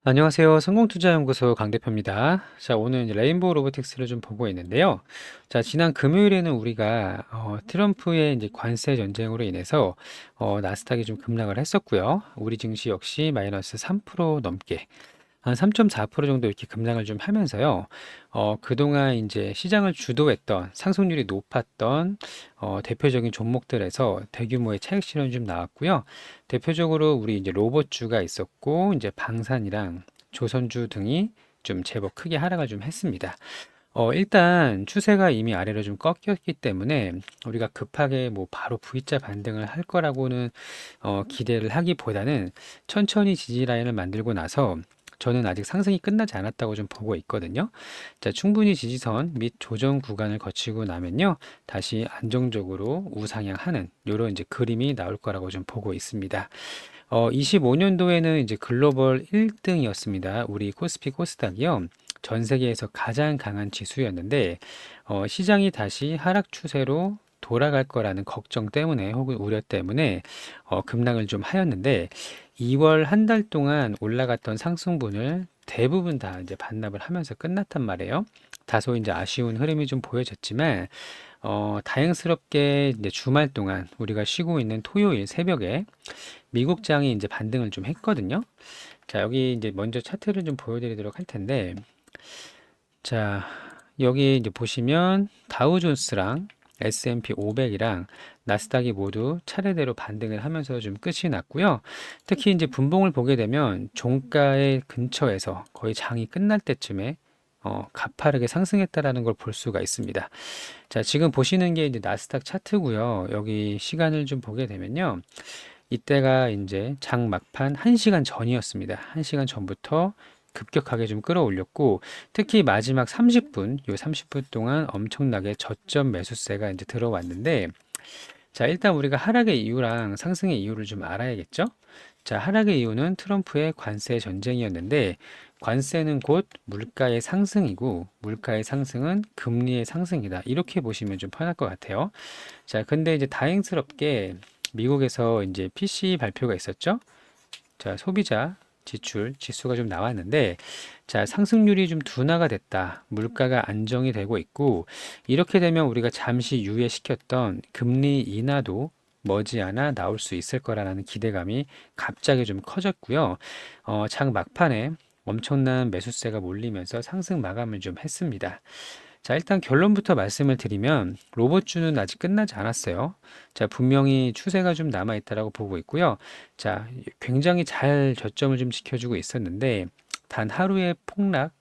안녕하세요. 성공투자연구소 강 대표입니다. 자, 오늘 이제 레인보우 로보틱스를 좀 보고 있는데요. 자, 지난 금요일에는 우리가 트럼프의 이제 관세 전쟁으로 인해서 나스닥이 좀 급락을 했었고요. 우리 증시 역시 마이너스 3% 넘게 한 3.4% 정도 이렇게 급락을 좀 하면서요. 그동안 이제 시장을 주도했던 상승률이 높았던 대표적인 종목들에서 대규모의 차익 실현이 좀 나왔고요. 대표적으로 우리 이제 로봇주가 있었고, 이제 방산이랑 조선주 등이 좀 제법 크게 하락을 좀 했습니다. 일단 추세가 이미 아래로 좀 꺾였기 때문에 우리가 급하게 뭐 바로 V자 반등을 할 거라고는 기대를 하기보다는 천천히 지지 라인을 만들고 나서 저는 아직 상승이 끝나지 않았다고 좀 보고 있거든요. 자, 충분히 지지선 및 조정 구간을 거치고 나면요, 다시 안정적으로 우상향하는 이런 이제 그림이 나올 거라고 좀 보고 있습니다. 25년도에는 이제 글로벌 1등이었습니다. 우리 코스피 코스닥이요. 전 세계에서 가장 강한 지수였는데, 시장이 다시 하락 추세로 돌아갈 거라는 걱정 때문에 혹은 우려 때문에 급락을 좀 하였는데, 2월 한 달 동안 올라갔던 상승분을 대부분 다 이제 반납을 하면서 끝났단 말이에요. 다소 이제 아쉬운 흐름이 좀 보여졌지만, 다행스럽게 이제 주말 동안 우리가 쉬고 있는 토요일 새벽에 미국장이 이제 반등을 좀 했거든요. 자, 여기 이제 먼저 차트를 좀 보여드리도록 할 텐데, 자, 여기 이제 보시면 다우존스랑 S&P 500이랑 나스닥이 모두 차례대로 반등을 하면서 좀 끝이 났고요. 특히 이제 분봉을 보게 되면 종가의 근처에서 거의 장이 끝날 때쯤에 가파르게 상승했다라는 걸 볼 수가 있습니다. 자, 지금 보시는 게 이제 나스닥 차트고요. 여기 시간을 좀 보게 되면요. 이때가 이제 장 막판 1시간 전이었습니다. 1시간 전부터 급격하게 좀 끌어올렸고, 특히 마지막 30분, 요 30분 동안 엄청나게 저점 매수세가 이제 들어왔는데, 자, 일단 우리가 하락의 이유랑 상승의 이유를 좀 알아야겠죠? 자, 하락의 이유는 트럼프의 관세 전쟁이었는데, 관세는 곧 물가의 상승이고, 물가의 상승은 금리의 상승이다. 이렇게 보시면 좀 편할 것 같아요. 자, 근데 이제 다행스럽게 미국에서 이제 PC 발표가 있었죠? 자, 소비자 지출 지수가 좀 나왔는데, 자, 상승률이 좀 둔화가 됐다. 물가가 안정이 되고 있고, 이렇게 되면 우리가 잠시 유예시켰던 금리 인하도 머지않아 나올 수 있을 거라는 기대감이 갑자기 좀 커졌고요. 장 막판에 엄청난 매수세가 몰리면서 상승 마감을 좀 했습니다. 자, 일단 결론부터 말씀을 드리면 로봇주는 아직 끝나지 않았어요. 자, 분명히 추세가 좀 남아 있다라고 보고 있고요. 자, 굉장히 잘 저점을 좀 지켜주고 있었는데 단 하루의 폭락,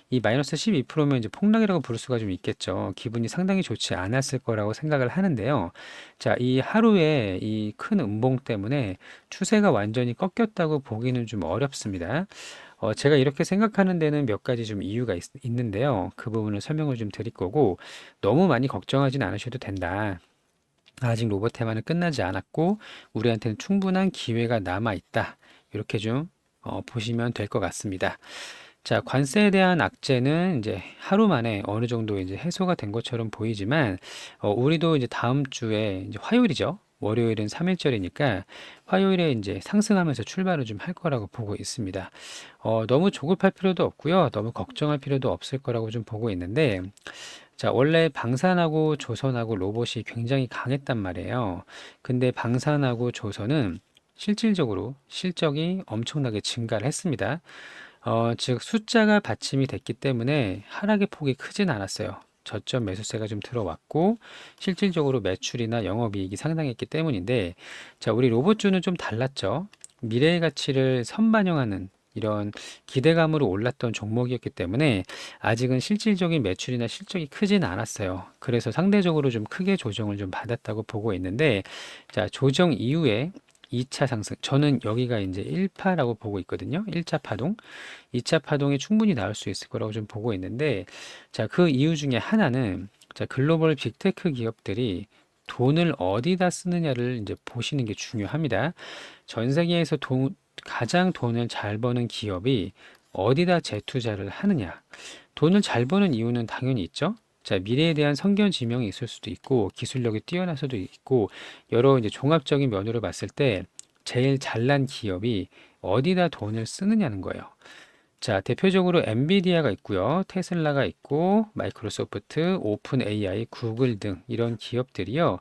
이 마이너스 12%면 이제 폭락이라고 부를 수가 좀 있겠죠. 기분이 상당히 좋지 않았을 거라고 생각을 하는데요. 자, 이 하루의 이 큰 음봉 때문에 추세가 완전히 꺾였다고 보기는 좀 어렵습니다. 제가 이렇게 생각하는 데는 몇 가지 좀 이유가 있는데요. 그 부분을 설명을 좀 드릴 거고, 너무 많이 걱정하진 않으셔도 된다. 아직 로봇 테마는 끝나지 않았고, 우리한테는 충분한 기회가 남아 있다. 이렇게 좀 보시면 될 것 같습니다. 자, 관세에 대한 악재는 이제 하루 만에 어느 정도 이제 해소가 된 것처럼 보이지만, 우리도 이제 다음 주에 이제 화요일이죠. 월요일은 3일절이니까 화요일에 이제 상승하면서 출발을 좀 할 거라고 보고 있습니다. 너무 조급할 필요도 없고요. 너무 걱정할 필요도 없을 거라고 좀 보고 있는데, 자, 원래 방산하고 조선하고 로봇이 굉장히 강했단 말이에요. 근데 방산하고 조선은 실질적으로 실적이 엄청나게 증가를 했습니다. 즉 숫자가 받침이 됐기 때문에 하락의 폭이 크진 않았어요. 저점 매수세가 좀 들어왔고 실질적으로 매출이나 영업이익이 상당했기 때문인데, 자, 우리 로봇주는 좀 달랐죠. 미래의 가치를 선반영하는 이런 기대감으로 올랐던 종목이었기 때문에 아직은 실질적인 매출이나 실적이 크진 않았어요. 그래서 상대적으로 좀 크게 조정을 좀 받았다고 보고 있는데, 자, 조정 이후에 2차 상승. 저는 여기가 이제 1파라고 보고 있거든요. 1차 파동. 2차 파동이 충분히 나올 수 있을 거라고 좀 보고 있는데, 자, 그 이유 중에 하나는, 자, 글로벌 빅테크 기업들이 돈을 어디다 쓰느냐를 이제 보시는 게 중요합니다. 전 세계에서 가장 돈을 잘 버는 기업이 어디다 재투자를 하느냐. 돈을 잘 버는 이유는 당연히 있죠. 자, 미래에 대한 선견지명이 있을 수도 있고, 기술력이 뛰어날 수도 있고, 여러 이제 종합적인 면으로 봤을 때, 제일 잘난 기업이 어디다 돈을 쓰느냐는 거예요. 자, 대표적으로 엔비디아가 있고요. 테슬라가 있고, 마이크로소프트, 오픈 AI, 구글 등 이런 기업들이요.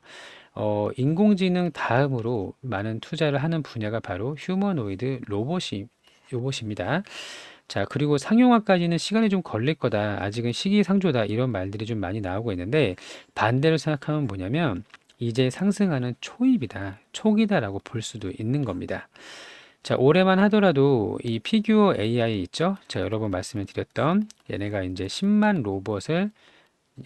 인공지능 다음으로 많은 투자를 하는 분야가 바로 휴머노이드 로봇입니다. 자, 그리고 상용화까지는 시간이 좀 걸릴 거다. 아직은 시기상조다. 이런 말들이 좀 많이 나오고 있는데 반대로 생각하면 뭐냐면 이제 상승하는 초입이다. 초기다라고 볼 수도 있는 겁니다. 자, 올해만 하더라도 이 피규어 AI 있죠? 제가 여러 번 말씀을 드렸던 얘네가 이제 10만 로봇을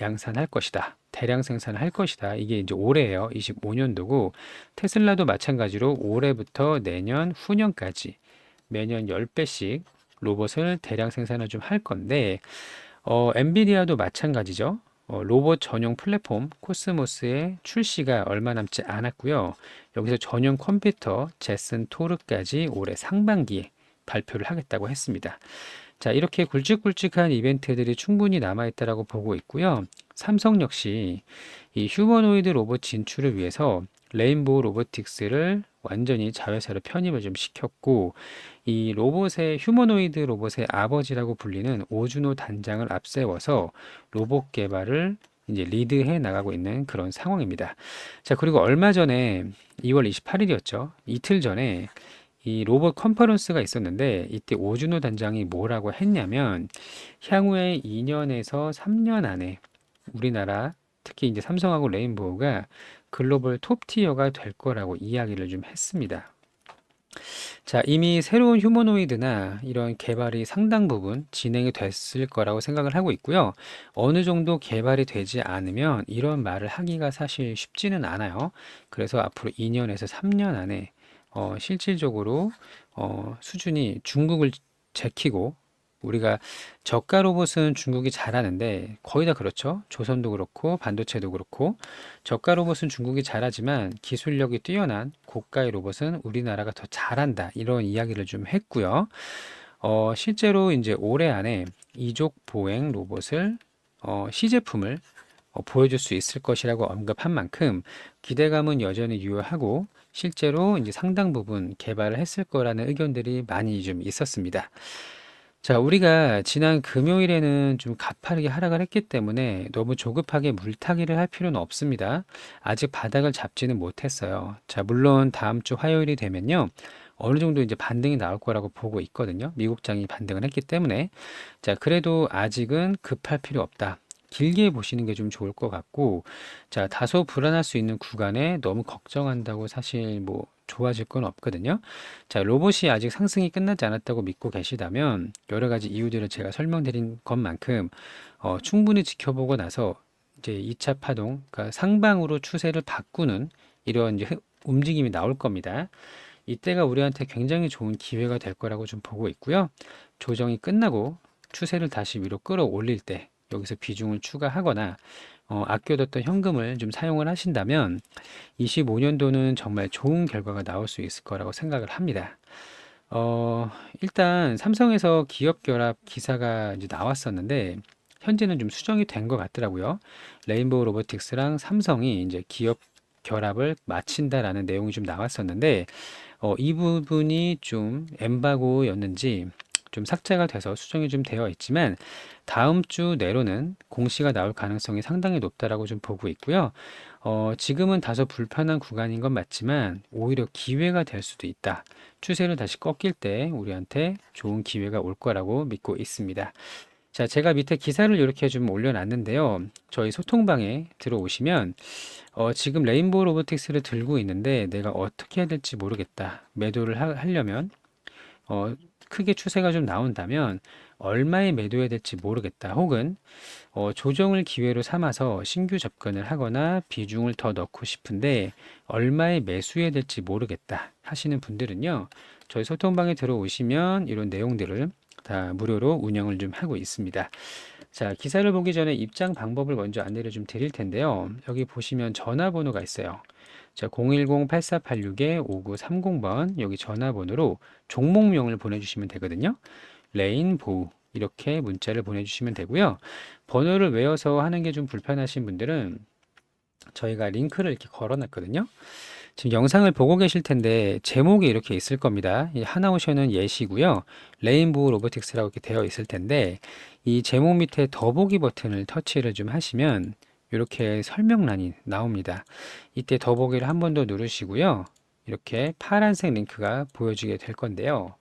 양산할 것이다. 대량 생산할 것이다. 이게 이제 올해예요. 25년도고 테슬라도 마찬가지로 올해부터 내년 후년까지 매년 10배씩 로봇을 대량 생산을 좀 할 건데 엔비디아도 마찬가지죠. 로봇 전용 플랫폼 코스모스의 출시가 얼마 남지 않았고요. 여기서 전용 컴퓨터 제슨 토르까지 올해 상반기에 발표를 하겠다고 했습니다. 자, 이렇게 굵직굵직한 이벤트들이 충분히 남아있다라고 보고 있고요. 삼성 역시 이 휴머노이드 로봇 진출을 위해서 레인보우 로보틱스를 완전히 자회사로 편입을 좀 시켰고, 이 로봇의 휴머노이드 로봇의 아버지라고 불리는 오준호 단장을 앞세워서 로봇 개발을 이제 리드해 나가고 있는 그런 상황입니다. 자, 그리고 얼마 전에 2월 28일이었죠. 이틀 전에 이 로봇 컨퍼런스가 있었는데 이때 오준호 단장이 뭐라고 했냐면 향후에 2년에서 3년 안에 우리나라 특히 이제 삼성하고 레인보우가 글로벌 톱티어가 될 거라고 이야기를 좀 했습니다. 자, 이미 새로운 휴머노이드나 이런 개발이 상당 부분 진행이 됐을 거라고 생각을 하고 있고요. 어느 정도 개발이 되지 않으면 이런 말을 하기가 사실 쉽지는 않아요. 그래서 앞으로 2년에서 3년 안에 실질적으로 수준이 중국을 제키고 우리가 저가 로봇은 중국이 잘하는데 거의 다 그렇죠. 조선도 그렇고 반도체도 그렇고 저가 로봇은 중국이 잘하지만 기술력이 뛰어난 고가의 로봇은 우리나라가 더 잘한다. 이런 이야기를 좀 했고요. 실제로 이제 올해 안에 이족 보행 로봇을 시제품을 보여줄 수 있을 것이라고 언급한 만큼 기대감은 여전히 유효하고 실제로 이제 상당 부분 개발을 했을 거라는 의견들이 많이 좀 있었습니다. 자, 우리가 지난 금요일에는 좀 가파르게 하락을 했기 때문에 너무 조급하게 물타기를 할 필요는 없습니다. 아직 바닥을 잡지는 못했어요. 자, 물론 다음 주 화요일이 되면요. 어느 정도 이제 반등이 나올 거라고 보고 있거든요. 미국장이 반등을 했기 때문에. 자, 그래도 아직은 급할 필요 없다. 길게 보시는 게 좀 좋을 것 같고, 자, 다소 불안할 수 있는 구간에 너무 걱정한다고 사실 뭐 좋아질 건 없거든요. 자, 로봇이 아직 상승이 끝나지 않았다고 믿고 계시다면 여러 가지 이유들을 제가 설명드린 것만큼 충분히 지켜보고 나서 이제 2차 파동, 그러니까 상방으로 추세를 바꾸는 이런 이제 움직임이 나올 겁니다. 이때가 우리한테 굉장히 좋은 기회가 될 거라고 좀 보고 있고요. 조정이 끝나고 추세를 다시 위로 끌어올릴 때 여기서 비중을 추가하거나 아껴뒀던 현금을 좀 사용을 하신다면 25년도는 정말 좋은 결과가 나올 수 있을 거라고 생각을 합니다. 일단 삼성에서 기업 결합 기사가 이제 나왔었는데 현재는 좀 수정이 된 것 같더라고요. 레인보우 로보틱스랑 삼성이 이제 기업 결합을 마친다라는 내용이 좀 나왔었는데 이 부분이 좀 엠바고였는지 좀 삭제가 돼서 수정이 좀 되어 있지만 다음 주 내로는 공시가 나올 가능성이 상당히 높다라고 좀 보고 있고요. 지금은 다소 불편한 구간인 건 맞지만 오히려 기회가 될 수도 있다. 추세를 다시 꺾일 때 우리한테 좋은 기회가 올 거라고 믿고 있습니다. 자, 제가 밑에 기사를 이렇게 좀 올려놨는데요. 저희 소통방에 들어오시면 지금 레인보우 로보틱스를 들고 있는데 내가 어떻게 해야 될지 모르겠다. 매도를 하려면 크게 추세가 좀 나온다면 얼마에 매도해야 될지 모르겠다. 혹은 조정을 기회로 삼아서 신규 접근을 하거나 비중을 더 넣고 싶은데 얼마에 매수해야 될지 모르겠다 하시는 분들은요. 저희 소통방에 들어오시면 이런 내용들을 다 무료로 운영을 좀 하고 있습니다. 자, 기사를 보기 전에 입장 방법을 먼저 안내를 좀 드릴 텐데요. 여기 보시면 전화번호가 있어요. 자, 010-8486-5930번 여기 전화번호로 종목명을 보내주시면 되거든요. 레인보우 이렇게 문자를 보내주시면 되고요. 번호를 외워서 하는 게 좀 불편하신 분들은 저희가 링크를 이렇게 걸어놨거든요. 지금 영상을 보고 계실 텐데 제목이 이렇게 있을 겁니다. 이 하나오션은 예시고요. 레인보우 로보틱스라고 이렇게 되어 있을 텐데 이 제목 밑에 더보기 버튼을 터치를 좀 하시면 이렇게 설명란이 나옵니다. 이때 더보기를 한 번 더 누르시고요. 이렇게 파란색 링크가 보여지게 될 건데요.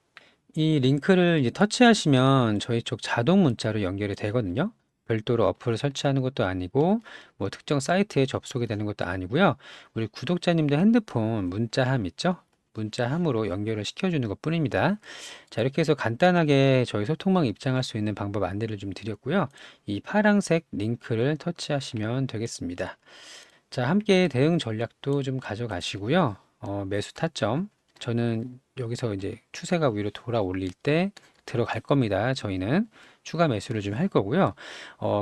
이 링크를 이제 터치하시면 저희 쪽 자동 문자로 연결이 되거든요. 별도로 어플을 설치하는 것도 아니고 뭐 특정 사이트에 접속이 되는 것도 아니고요. 우리 구독자님들 핸드폰 문자함 있죠? 문자함으로 연결을 시켜주는 것 뿐입니다. 자, 이렇게 해서 간단하게 저희 소통방 입장할 수 있는 방법 안내를 좀 드렸고요. 이 파란색 링크를 터치하시면 되겠습니다. 자, 함께 대응 전략도 좀 가져가시고요. 매수 타점. 저는 여기서 이제 추세가 위로 돌아 올릴 때 들어갈 겁니다. 저희는 추가 매수를 좀 할 거고요.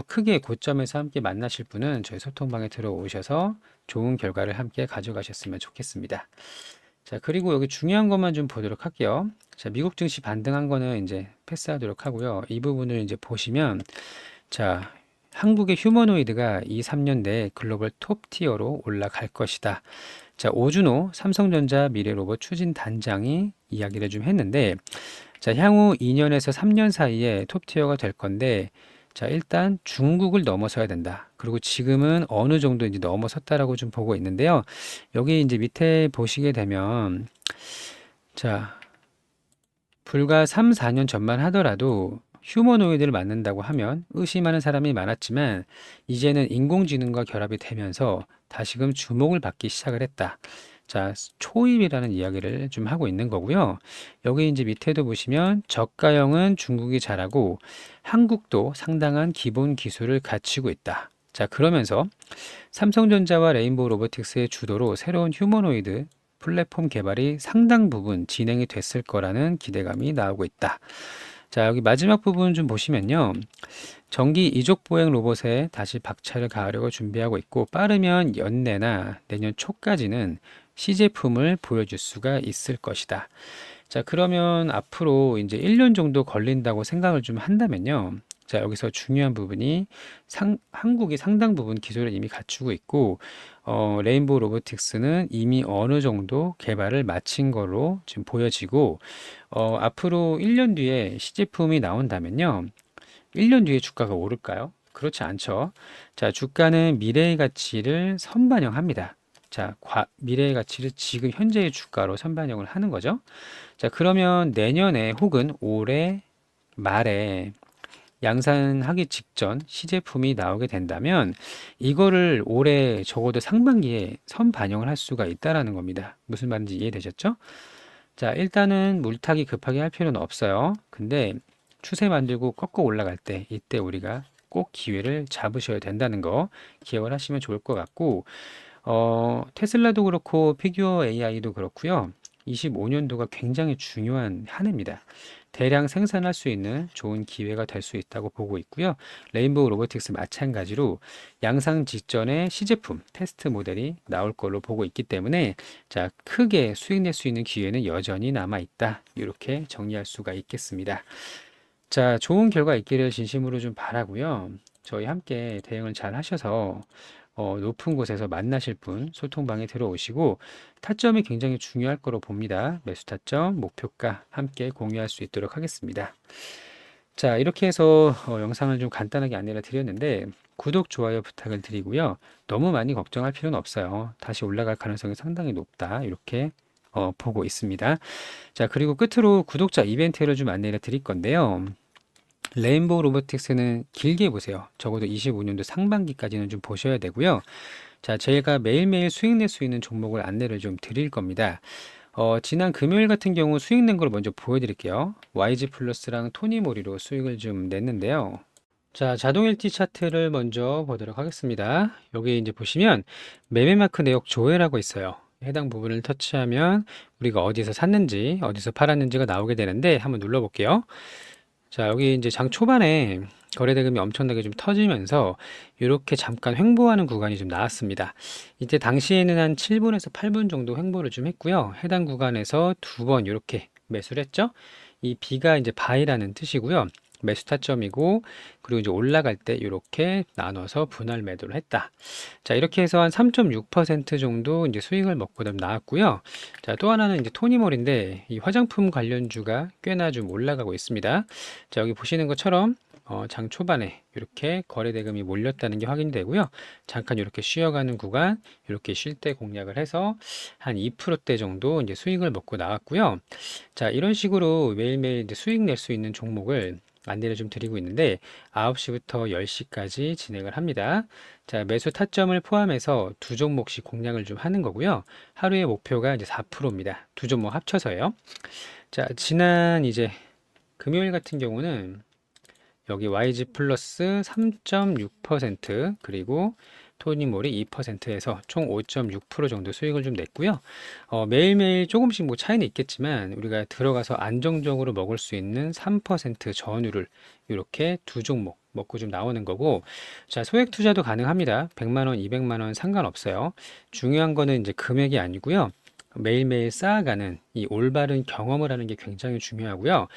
크게 고점에서 함께 만나실 분은 저희 소통방에 들어오셔서 좋은 결과를 함께 가져가셨으면 좋겠습니다. 자, 그리고 여기 중요한 것만 좀 보도록 할게요. 자, 미국 증시 반등한 거는 이제 패스하도록 하고요. 이 부분을 이제 보시면, 자, 한국의 휴머노이드가 2, 3년 내에 글로벌 톱 티어로 올라갈 것이다. 자, 오준호 삼성전자 미래로봇 추진 단장이 이야기를 좀 했는데, 자, 향후 2년에서 3년 사이에 톱 티어가 될 건데, 자, 일단 중국을 넘어서야 된다. 그리고 지금은 어느 정도 이제 넘어섰다라고 좀 보고 있는데요. 여기 이제 밑에 보시게 되면, 자, 불과 3, 4년 전만 하더라도 휴머노이드를 만든다고 하면 의심하는 사람이 많았지만 이제는 인공지능과 결합이 되면서 다시금 주목을 받기 시작을 했다. 자, 초입이라는 이야기를 좀 하고 있는 거고요. 여기 이제 밑에도 보시면 저가형은 중국이 잘하고 한국도 상당한 기본 기술을 갖추고 있다. 자, 그러면서 삼성전자와 레인보우 로보틱스의 주도로 새로운 휴머노이드 플랫폼 개발이 상당 부분 진행이 됐을 거라는 기대감이 나오고 있다. 자, 여기 마지막 부분 좀 보시면요. 전기 이족 보행 로봇에 다시 박차를 가하려고 준비하고 있고 빠르면 연내나 내년 초까지는 시제품을 보여줄 수가 있을 것이다. 자, 그러면 앞으로 이제 1년 정도 걸린다고 생각을 좀 한다면요. 자, 여기서 중요한 부분이 한국이 상당 부분 기술을 이미 갖추고 있고, 레인보우 로보틱스는 이미 어느 정도 개발을 마친 걸로 지금 보여지고, 앞으로 1년 뒤에 시제품이 나온다면요. 1년 뒤에 주가가 오를까요? 그렇지 않죠. 자, 주가는 미래의 가치를 선반영합니다. 자, 미래의 가치를 지금 현재의 주가로 선반영을 하는 거죠. 자, 그러면 내년에 혹은 올해 말에 양산하기 직전 시제품이 나오게 된다면 이거를 올해 적어도 상반기에 선반영을 할 수가 있다라는 겁니다. 무슨 말인지 이해되셨죠? 자, 일단은 물타기 급하게 할 필요는 없어요. 근데 추세 만들고 꺾어 올라갈 때 이때 우리가 꼭 기회를 잡으셔야 된다는 거 기억을 하시면 좋을 것 같고, 테슬라도 그렇고 피규어 AI도 그렇고요. 25년도가 굉장히 중요한 한 해입니다. 대량 생산할 수 있는 좋은 기회가 될 수 있다고 보고 있고요. 레인보우 로보틱스 마찬가지로 양상 직전에 시제품 테스트 모델이 나올 걸로 보고 있기 때문에 자, 크게 수익 낼 수 있는 기회는 여전히 남아 있다. 이렇게 정리할 수가 있겠습니다. 자, 좋은 결과 있기를 진심으로 좀 바라고요. 저희 함께 대응을 잘 하셔서 높은 곳에서 만나실 분 소통방에 들어오시고 타점이 굉장히 중요할 거로 봅니다. 매수 타점, 목표가 함께 공유할 수 있도록 하겠습니다. 자, 이렇게 해서 영상을 좀 간단하게 안내를 드렸는데 구독, 좋아요 부탁을 드리고요. 너무 많이 걱정할 필요는 없어요. 다시 올라갈 가능성이 상당히 높다. 이렇게 보고 있습니다. 자, 그리고 끝으로 구독자 이벤트를 좀 안내를 드릴 건데요. 레인보우 로보틱스는 길게 보세요. 적어도 25년도 상반기까지는 좀 보셔야 되고요. 자, 제가 매일매일 수익 낼 수 있는 종목을 안내를 좀 드릴 겁니다. 지난 금요일 같은 경우 수익 낸 걸 먼저 보여드릴게요. YG 플러스랑 토니모리로 수익을 좀 냈는데요. 자, 자동 LT 차트를 먼저 보도록 하겠습니다. 여기 이제 보시면 매매 마크 내역 조회라고 있어요. 해당 부분을 터치하면 우리가 어디서 샀는지, 어디서 팔았는지가 나오게 되는데 한번 눌러볼게요. 자, 여기 이제 장 초반에 거래 대금이 엄청나게 좀 터지면서 이렇게 잠깐 횡보하는 구간이 좀 나왔습니다. 이때 당시에는 한 7분에서 8분 정도 횡보를 좀 했고요. 해당 구간에서 두 번 이렇게 매수를 했죠. 이 B가 이제 바이라는 뜻이고요. 매수 타점이고, 그리고 이제 올라갈 때 이렇게 나눠서 분할 매도를 했다. 자, 이렇게 해서 한 3.6% 정도 이제 수익을 먹고 나왔고요. 자, 또 하나는 이제 토니몰인데 이 화장품 관련주가 꽤나 좀 올라가고 있습니다. 자, 여기 보시는 것처럼 장 초반에 이렇게 거래 대금이 몰렸다는 게 확인이 되고요. 잠깐 이렇게 쉬어가는 구간, 이렇게 쉴 때 공략을 해서 한 2%대 정도 이제 수익을 먹고 나왔고요. 자, 이런 식으로 매일매일 이제 수익 낼 수 있는 종목을 안내를 좀 드리고 있는데 9시부터 10시까지 진행을 합니다. 자, 매수 타점을 포함해서 두 종목씩 공략을 좀 하는 거고요. 하루의 목표가 이제 4%입니다. 두 종목 합쳐서요. 자, 지난 이제 금요일 같은 경우는 여기 YG 플러스 3.6% 그리고 토니몰이 2%에서 총 5.6% 정도 수익을 좀 냈고요. 매일매일 조금씩 뭐 차이는 있겠지만 우리가 들어가서 안정적으로 먹을 수 있는 3% 전후를 이렇게 두 종목 먹고 좀 나오는 거고, 자, 소액 투자도 가능합니다. 100만 원, 200만 원 상관없어요. 중요한 거는 이제 금액이 아니고요. 매일매일 쌓아가는 이 올바른 경험을 하는 게 굉장히 중요하고요.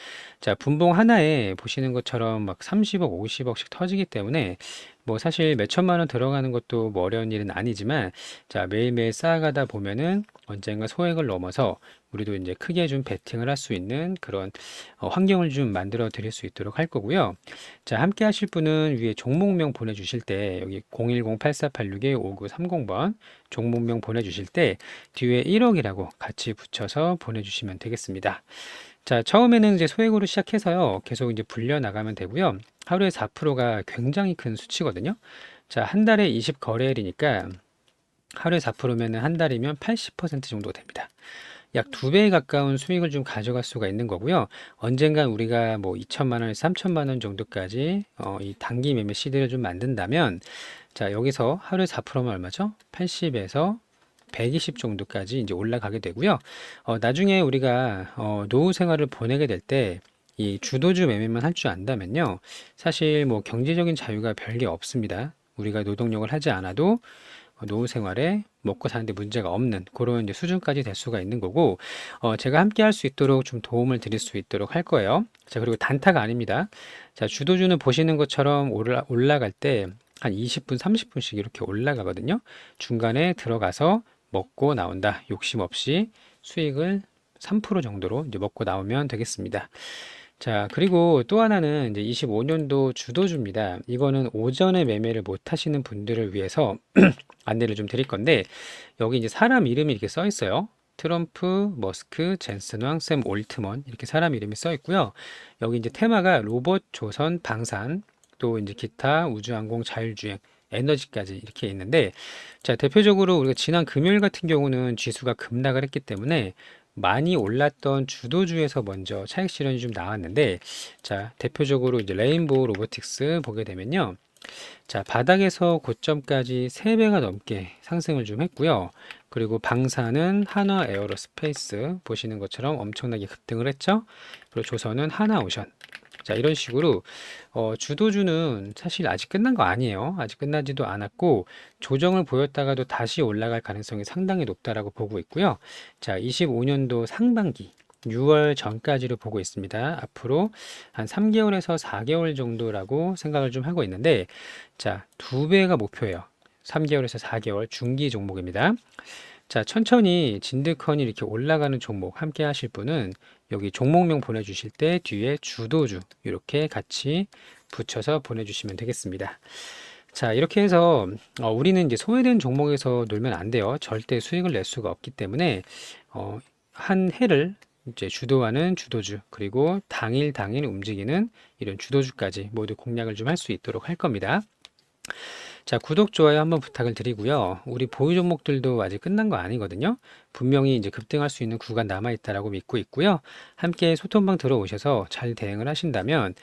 자, 분봉 하나에 보시는 것처럼 막 30억, 50억씩 터지기 때문에 뭐 사실 몇 천만 원 들어가는 것도 뭐 어려운 일은 아니지만, 자, 매일매일 쌓아가다 보면은 언젠가 소액을 넘어서 우리도 이제 크게 좀 베팅을 할 수 있는 그런 환경을 좀 만들어 드릴 수 있도록 할 거고요. 자, 함께 하실 분은 위에 종목명 보내주실 때 여기 010-8486-5930번 종목명 보내주실 때 뒤에 1억이라고 같이 붙여서 보내주시면 되겠습니다. 자, 처음에는 이제 소액으로 시작해서요. 계속 이제 불려 나가면 되고요. 하루에 4%가 굉장히 큰 수치거든요. 자, 한 달에 20 거래일이니까 하루에 4%면은 한 달이면 80% 정도 됩니다. 약 2배에 가까운 수익을 좀 가져갈 수가 있는 거고요. 언젠간 우리가 뭐 2천만 원에서 3천만 원 정도까지 이 단기 매매 시드를 좀 만든다면, 자, 여기서 하루에 4%면 얼마죠? 80에서 120 정도까지 이제 올라가게 되고요. 나중에 우리가 노후 생활을 보내게 될 때 이 주도주 매매만 할 줄 안다면요. 사실 뭐 경제적인 자유가 별게 없습니다. 우리가 노동력을 하지 않아도 노후 생활에 먹고 사는데 문제가 없는 그런 이제 수준까지 될 수가 있는 거고, 제가 함께 할 수 있도록 좀 도움을 드릴 수 있도록 할 거예요. 자, 그리고 단타가 아닙니다. 자, 주도주는 보시는 것처럼 올라갈 때 한 20분, 30분씩 이렇게 올라가거든요. 중간에 들어가서 먹고 나온다. 욕심 없이 수익을 3% 정도로 이제 먹고 나오면 되겠습니다. 자, 그리고 또 하나는 이제 25년도 주도주입니다. 이거는 오전에 매매를 못 하시는 분들을 위해서 안내를 좀 드릴 건데, 여기 이제 사람 이름이 이렇게 써 있어요. 트럼프, 머스크, 젠슨 왕, 샘 올트먼 이렇게 사람 이름이 써 있고요. 여기 이제 테마가 로봇, 조선, 방산, 또 이제 기타, 우주항공, 자율주행, 에너지까지 이렇게 있는데, 자, 대표적으로 우리가 지난 금요일 같은 경우는 지수가 급락을 했기 때문에 많이 올랐던 주도주에서 먼저 차익 실현이 좀 나왔는데, 자, 대표적으로 이제 레인보우 로보틱스 보게 되면요. 자, 바닥에서 고점까지 3배가 넘게 상승을 좀 했고요. 그리고 방사는 한화 에어로스페이스 보시는 것처럼 엄청나게 급등을 했죠. 그리고 조선은 하나오션. 자, 이런 식으로 주도주는 사실 아직 끝난 거 아니에요. 아직 끝나지도 않았고 조정을 보였다가도 다시 올라갈 가능성이 상당히 높다라고 보고 있고요. 자, 25년도 상반기 6월 전까지로 보고 있습니다. 앞으로 한 3개월에서 4개월 정도라고 생각을 좀 하고 있는데, 자, 2배가 목표예요. 3개월에서 4개월 중기 종목입니다. 자, 천천히 진득하니 이렇게 올라가는 종목 함께 하실 분은 여기 종목명 보내주실 때 뒤에 주도주 이렇게 같이 붙여서 보내주시면 되겠습니다. 자, 이렇게 해서 우리는 이제 소외된 종목에서 놀면 안 돼요. 절대 수익을 낼 수가 없기 때문에 한 해를 이제 주도하는 주도주, 그리고 당일 움직이는 이런 주도주까지 모두 공략을 좀 할 수 있도록 할 겁니다. 자, 구독, 좋아요 한번 부탁을 드리고요. 우리 보유 종목들도 아직 끝난 거 아니거든요. 분명히 이제 급등할 수 있는 구간 남아 있다라고 믿고 있고요. 함께 소통방 들어오셔서 잘 대응을 하신다면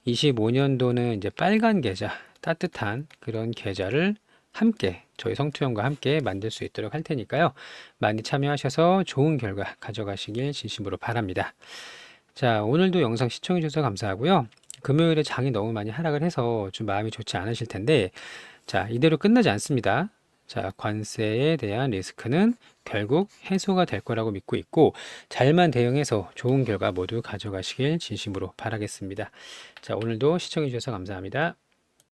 25년도는 이제 빨간 계좌, 따뜻한 그런 계좌를 함께 저희 성투형과 함께 만들 수 있도록 할 테니까요. 많이 참여하셔서 좋은 결과 가져가시길 진심으로 바랍니다. 자, 오늘도 영상 시청해 주셔서 감사하고요. 금요일에 장이 너무 많이 하락을 해서 좀 마음이 좋지 않으실 텐데, 자, 이대로 끝나지 않습니다. 자, 관세에 대한 리스크는 결국 해소가 될 거라고 믿고 있고, 잘만 대응해서 좋은 결과 모두 가져가시길 진심으로 바라겠습니다. 자, 오늘도 시청해 주셔서 감사합니다.